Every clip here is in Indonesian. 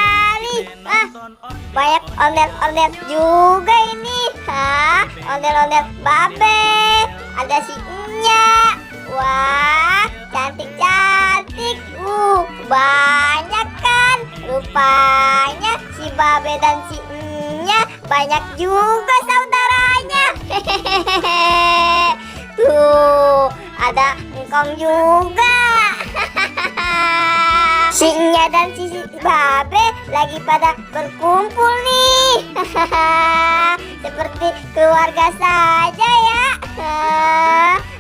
sekali. Banyak ondel-ondel juga ini. Ondel-ondel babe. Ada si Enya. Wah, cantik-cantik. Banyak kan. Rupanya si babe dan si Enya banyak juga saudaranya. Tuh, ada engkong juga. Si Enya dan si babe lagi pada berkumpul nih. Seperti keluarga saja ya.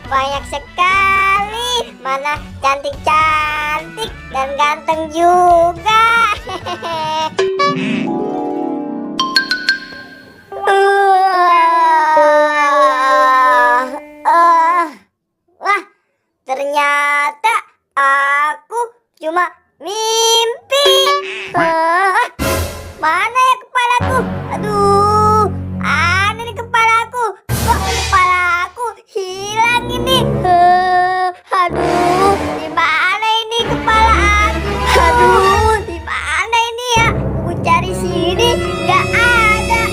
Banyak sekali. Mana cantik-cantik dan ganteng juga. Wah, ternyata aku cuma mimpi. Mana ya kepalaku? Aduh, aneh nih kepalaku. Kok kepalaku hilang ini? Aduh, di mana ini kepala aku? Aduh, di mana ini ya? Aku cari sini nggak ada.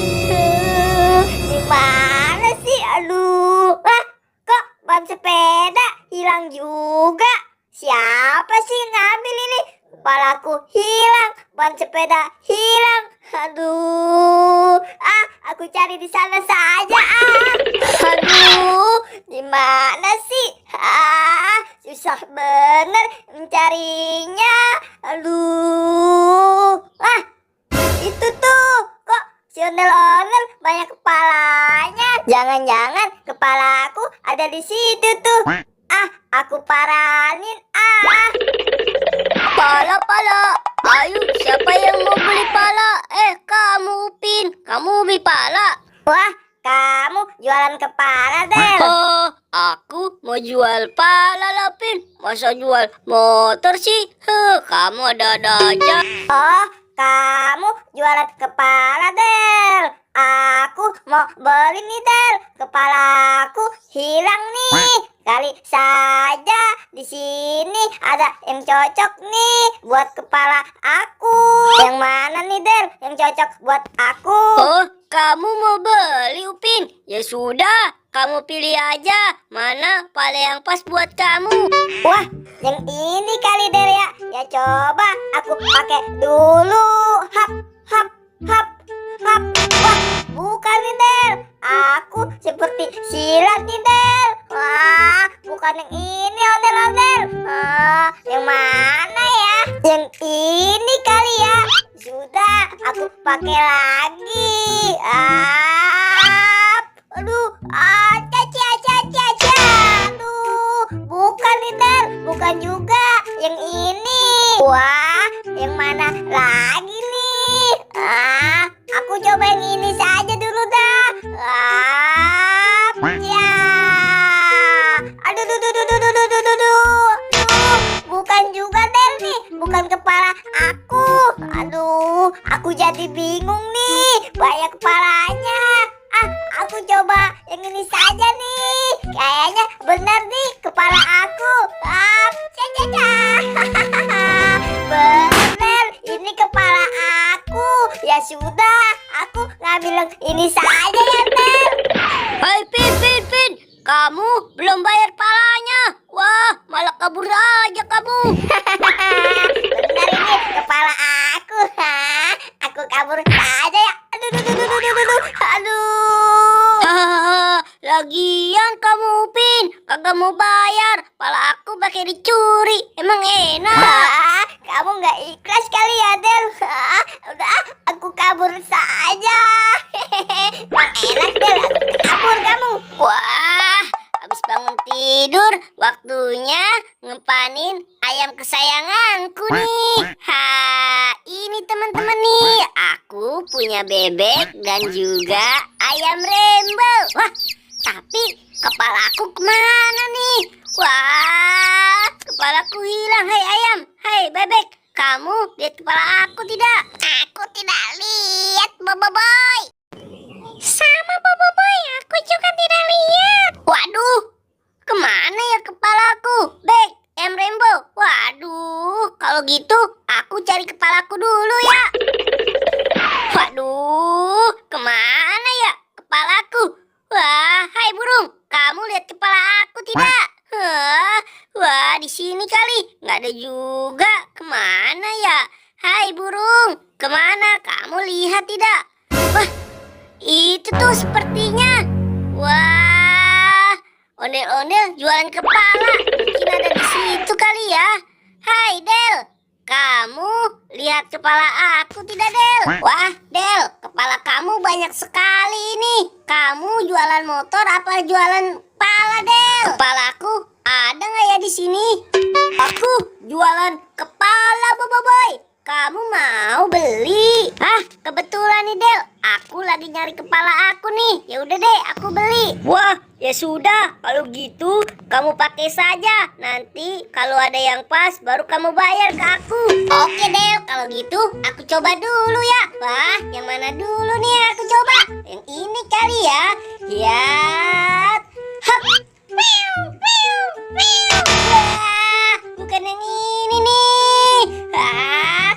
Di mana sih? Aduh, kok ban sepeda hilang juga? Siapa sih yang ngambil ini? Kepalaku hilang, ban sepeda hilang. Aduh, aku cari di sana saja. Aduh, di mana sih? Susah bener mencarinya. Aduh, itu tuh kok si ondel-ondel banyak kepalanya. Jangan-jangan kepalaku ada di situ tuh. Aku paranin. Pala. Ayo, siapa yang mau beli pala? Kamu Upin, kamu beli pala. Wah, kamu jualan kepala, Del. Oh, aku mau jual pala lah, Pin. Masa jual motor sih? Kamu ada-ada aja. Oh, kamu jualan kepala, Del. Aku mau beli nih, Del. Kepalaku hilang nih. Kali saja di sini ada yang cocok nih buat kepala aku. Yang mana nih, Del? Yang cocok buat aku? Oh, kamu mau beli, Upin? Ya sudah, kamu pilih aja mana pala yang pas buat kamu. Wah, yang ini kali, Del ya. Ya coba aku pakai dulu. Hap. Wah, bukan nih, Del. Aku seperti silat nih, Del. Wah, bukan yang ini, ondel-ondel. Yang mana ya? Yang ini kali ya. Sudah, aku pakai lagi. Aduh, aduh, bukan nih, Del. Bukan juga yang ini. Wah, yang mana lagi nih? Aku coba yang ini saja dulu dah. Aduh. Bukan juga, Del nih. Bukan kepala aku. Aduh, aku jadi bingung nih. Banyak kepalanya. Aku coba yang ini saja nih. Kayaknya benar nih kepala aku. Benar, ini kepala aku. Ya sudah, aku ngambil yang ini saja ya, Del. Hai, Pin. Kamu belum bayar palanya. Wah, malah kabur aja kamu. Benar, ini kepala aku. Aku kabur saja ya. Aduh. Lagian kamu, Upin, kagak mau bayar. Pala aku pakai dicuri. Emang enak. Kamu nggak ikhlas kali ya, Del. Udah, aku kabur saja. Emang enak, Del. Kabur kamu. Wah, habis bangun tidur, waktunya ngepanin ayam kesayanganku nih. Ini teman-teman nih, aku punya bebek dan juga ayam rainbow. Wah, tapi kepalaku kemana nih? Wah, kepalaku hilang. Hai ayam, hai bebek, kamu lihat kepala aku tidak? Aku tidak lihat, Boboiboy. Sama Boboiboy, aku juga tidak lihat. Waduh, kemana ya kepalaku? Bek, rainbow. Waduh, kalau gitu aku cari kepalaku dulu ya. Aduh, kemana ya kepalaku? Wah, hai burung, kamu lihat kepala aku tidak? Wah, di sini kali, nggak ada juga. Kemana ya? Hai burung, kemana? Kamu lihat tidak? Wah, itu tuh sepertinya. Wah, ondel-ondel jualan kepala. Mungkin ada di situ kali ya. Hai Del, kamu lihat kepala aku tidak Del? Wah Del, kepala kamu banyak sekali ini. Kamu jualan motor apa jualan kepala Del? Kepalaku ada nggak ya di sini? Aku jualan kepala Boboiboy. Kamu mau beli? Ah, kebetulan nih Del, aku lagi nyari kepala aku nih. Ya udah deh, aku beli. Wah, ya sudah. Kalau gitu, kamu pakai saja. Nanti kalau ada yang pas, baru kamu bayar ke aku. Oke Del, kalau gitu aku coba dulu ya. Wah, yang mana dulu nih yang aku coba? Yang ini kali ya. Lihat. Hap. Wah, bukan yang ini nih.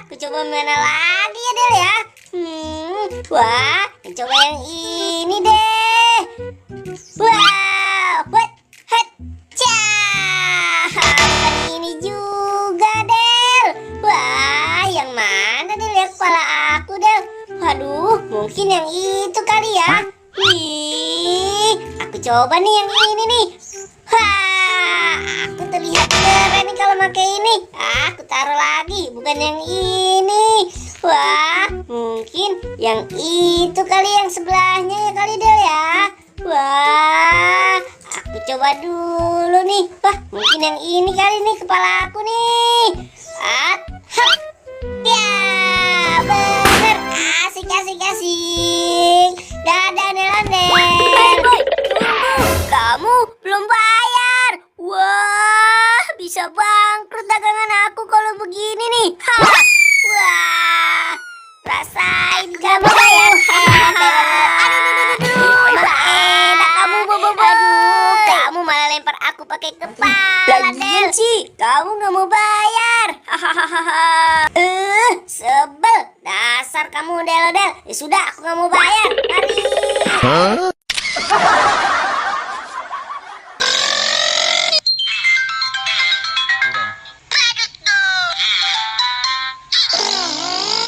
Aku coba mana lagi ya Del ya. Wah, coba yang ini deh. Wah, buat bukan ini juga Del. Wah, yang mana Del ya kepala aku Del? Waduh, mungkin yang itu kali ya. Aku coba nih yang ini nih. Wah, aku terlihat keren nih kalau pakai ini. Aku taruh lagi, bukan yang ini. Wah, mungkin yang itu kali, yang sebelahnya ya kali Del ya. Wah, aku coba dulu nih. Wah, mungkin yang ini kali nih kepala aku nih. Hap. Ya, bener. Asik. Dadah Del. Hey boy, tunggu. Kamu belum bayar. Wah, bisa bangkrut dagangan aku kalau begini nih. Wah, rasain kamu bayar. Enak kamu Boboiboy. Kamu malah lempar aku pakai kepala Del. Kamu nggak mau bayar. Sebel. Dasar kamu Del. Ya sudah, aku nggak mau bayar. Mari.